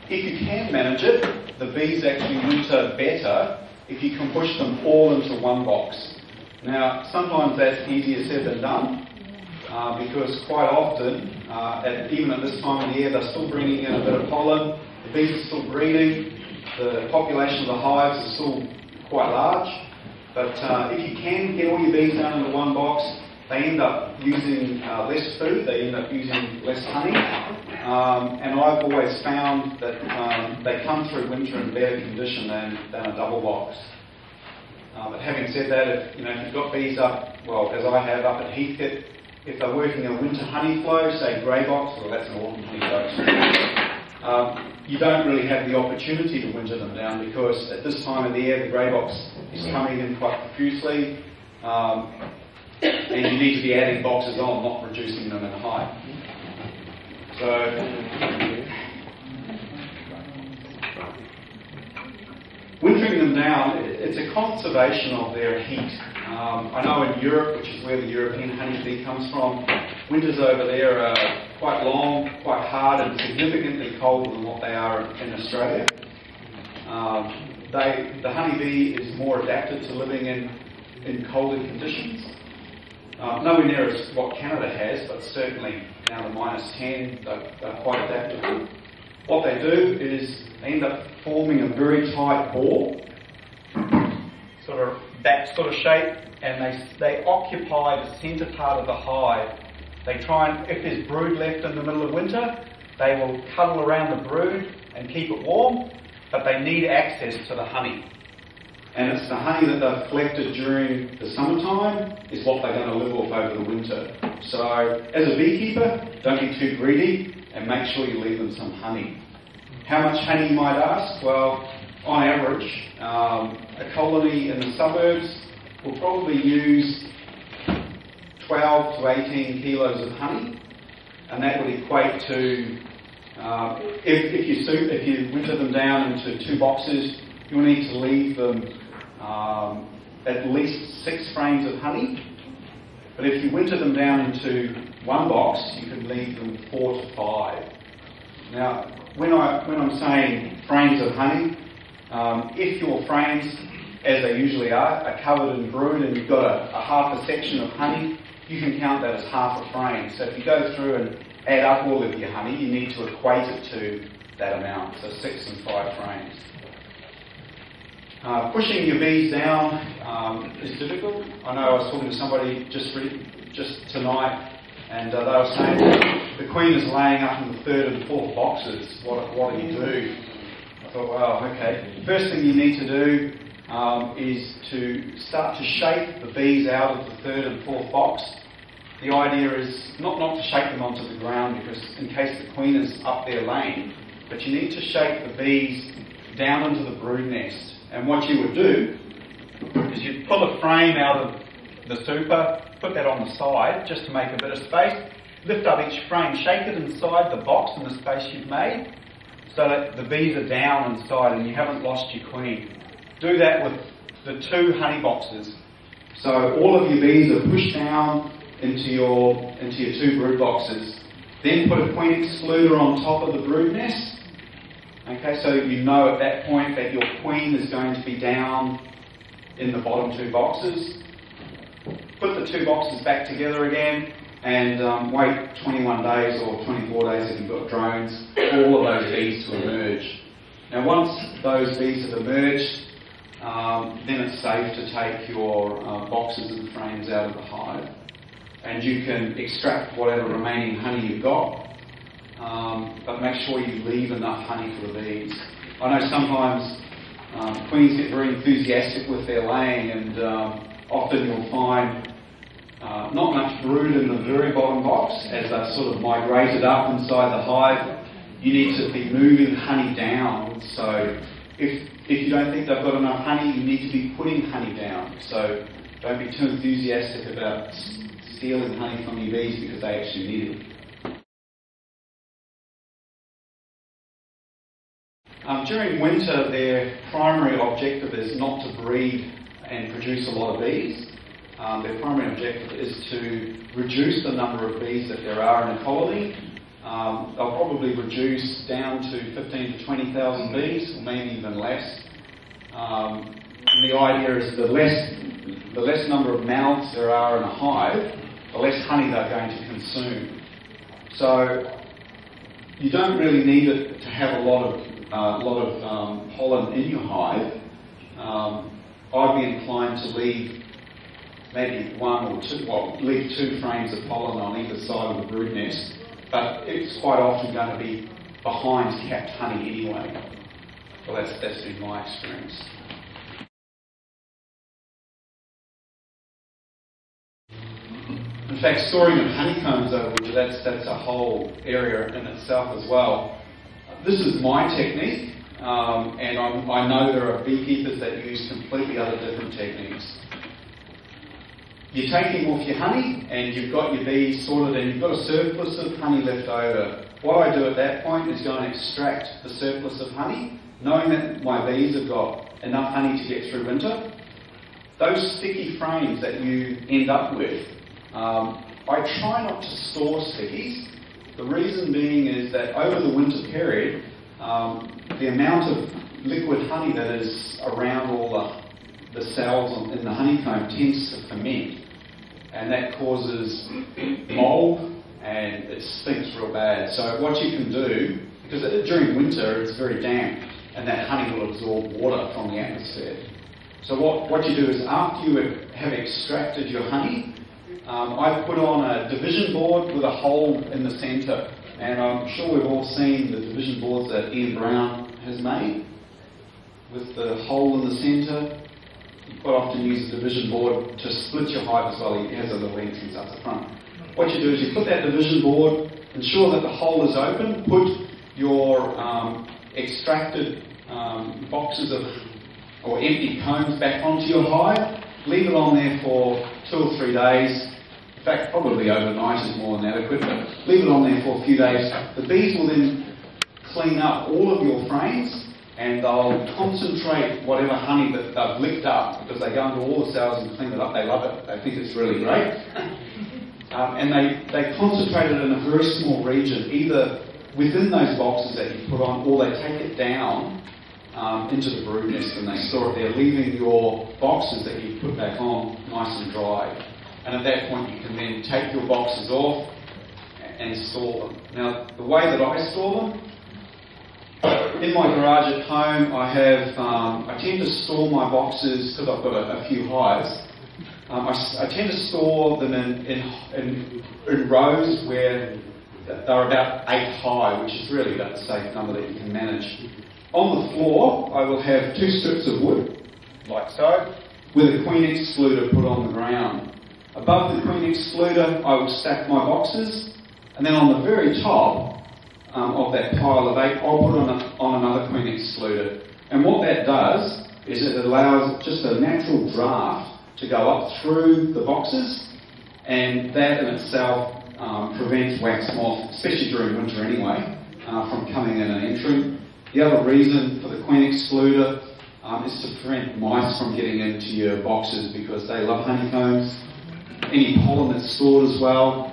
if you can manage it, the bees actually winter better if you can push them all into one box. Now, sometimes that's easier said than done, because quite often, even at this time of the year, they're still bringing in a bit of pollen, the bees are still breeding, the population of the hives is still quite large, but if you can get all your bees down into one box, they end up using less food, they end up using less honey, and I've always found that they come through winter in better condition than a double box. But having said that, if you've got bees up, well, as I have up at Heathcote, if they're working a winter honey flow, say grey box, well, that's an autumn honey flow, you don't really have the opportunity to winter them down, because at this time of the year the grey box is coming in quite profusely, and you need to be adding boxes on, not reducing them in a hive. So, wintering them down, it's a conservation of their heat. I know in Europe, which is where the European honeybee comes from, winters over there are quite long, quite hard, and significantly colder than what they are in Australia. The honeybee is more adapted to living in colder conditions. Nowhere near as what Canada has, but certainly down to -10, they're quite adaptable. What they do is they end up forming a very tight ball, that sort of shape, and they occupy the centre part of the hive. They try and, if there's brood left in the middle of winter, they will cuddle around the brood and keep it warm, but they need access to the honey. And it's the honey that they've collected during the summertime is what they're going to live off over the winter. So, as a beekeeper, don't be too greedy and make sure you leave them some honey. How much honey you might ask? Well, on average, a colony in the suburbs will probably use 12 to 18 kilos of honey, and that would equate to, if you winter them down into 2 boxes, you'll need to leave them at least 6 frames of honey. But if you winter them down into 1 box, you can leave them 4 to 5. Now, when I'm saying frames of honey, if your frames, as they usually are covered in brood and you've got a half a section of honey, you can count that as half a frame. So if you go through and add up all of your honey, you need to equate it to that amount, so 6 and 5 frames. Pushing your bees down is difficult. I know I was talking to somebody just tonight, and they were saying the queen is laying up in the 3rd and 4th boxes. What do you do? I thought, well, okay. The first thing you need to do is to start to shake the bees out of the 3rd and 4th box. The idea is not to shake them onto the ground, because in case the queen is up there laying, but you need to shake the bees down into the brood nest. And what you would do is you'd pull a frame out of the super, put that on the side just to make a bit of space, lift up each frame, shake it inside the box in the space you've made so that the bees are down inside and you haven't lost your queen. Do that with the 2 honey boxes. So all of your bees are pushed down into your 2 brood boxes. Then put a queen excluder on top of the brood nest. Okay, so you know at that point that your queen is going to be down in the bottom 2 boxes. Put the 2 boxes back together again and wait 21 days or 24 days if you've got drones, all of those bees to emerge. Now once those bees have emerged, then it's safe to take your boxes and frames out of the hive, and you can extract whatever remaining honey you've got. But make sure you leave enough honey for the bees. I know sometimes queens get very enthusiastic with their laying, and often you'll find not much brood in the very bottom box as they've sort of migrated up inside the hive. You need to be moving honey down. So if you don't think they've got enough honey, you need to be putting honey down. So don't be too enthusiastic about stealing honey from your bees because they actually need it. During winter, their primary objective is not to breed and produce a lot of bees. Their primary objective is to reduce the number of bees that there are in a colony they'll probably reduce down to 15 to 20,000 bees, or maybe even less. And the idea is the less number of mouths there are in a hive, the less honey they're going to consume. So you don't really need it to have a lot of pollen in your hive. I'd be inclined to leave maybe one or two, leave 2 frames of pollen on either side of the brood nest, but it's quite often going to be behind capped honey anyway. Well, that's been my experience. In fact, storing of honeycombs over winter, that's a whole area in itself as well. This is my technique, and I know there are beekeepers that use completely other different techniques. You're taking off your honey, and you've got your bees sorted, and you've got a surplus of honey left over. What I do at that point is go and extract the surplus of honey, knowing that my bees have got enough honey to get through winter. Those sticky frames that you end up with, I try not to store stickies. The reason being is that over the winter period, the amount of liquid honey that is around all the cells in the honeycomb tends to ferment, and that causes mould and it stinks real bad. So what you can do, because during winter it's very damp and that honey will absorb water from the atmosphere. So what you do is after you have extracted your honey, I've put on a division board with a hole in the centre, and I'm sure we've all seen the division boards that Ian Brown has made with the hole in the centre. You quite often use a division board to split your hive as well. It has a little entrance up the front. What you do is you put that division board, ensure that the hole is open, put your extracted boxes or empty combs back onto your hive, leave it on there for 2 or 3 days. In fact, probably overnight is more than adequate, but leave it on there for a few days. The bees will then clean up all of your frames, and they'll concentrate whatever honey that they've licked up, because they go into all the cells and clean it up. They love it. They think it's really great. And they concentrate it in a very small region, either within those boxes that you put on, or they take it down into the brood nest and they store it there, leaving your boxes that you put back on nice and dry. And at that point you can then take your boxes off and store them. Now, the way that I store them, in my garage at home, I tend to store my boxes, because I've got a few hives, I tend to store them in rows where they're about 8 high, which is really about the safe number that you can manage. On the floor, I will have 2 strips of wood, like so, with a queen excluder put on the ground. Above the queen excluder, I will stack my boxes, and then on the very top of that pile of 8, I'll put on another queen excluder. And what that does is it allows just a natural draft to go up through the boxes, and that in itself prevents wax moth, especially during winter anyway, from coming in and entering. The other reason for the queen excluder is to prevent mice from getting into your boxes, because they love honeycombs. Any pollen that's stored as well.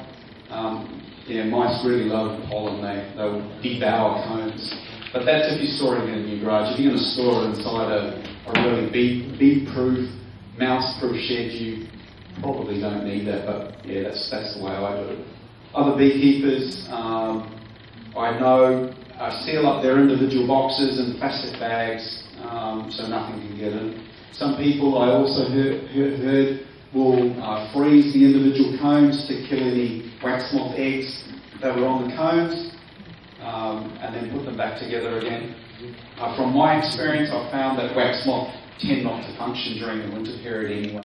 Mice really love pollen. They'll devour combs. But that's if you're storing it in your garage. If you're going to store it inside a really bee-proof, mouse-proof shed, you probably don't need that. But yeah, that's the way I do it. Other beekeepers, I know, seal up their individual boxes in plastic bags so nothing can get in. Some people, I also heard will freeze the individual combs to kill any wax moth eggs that were on the combs, and then put them back together again. From my experience, I've found that wax moth tend not to function during the winter period anyway.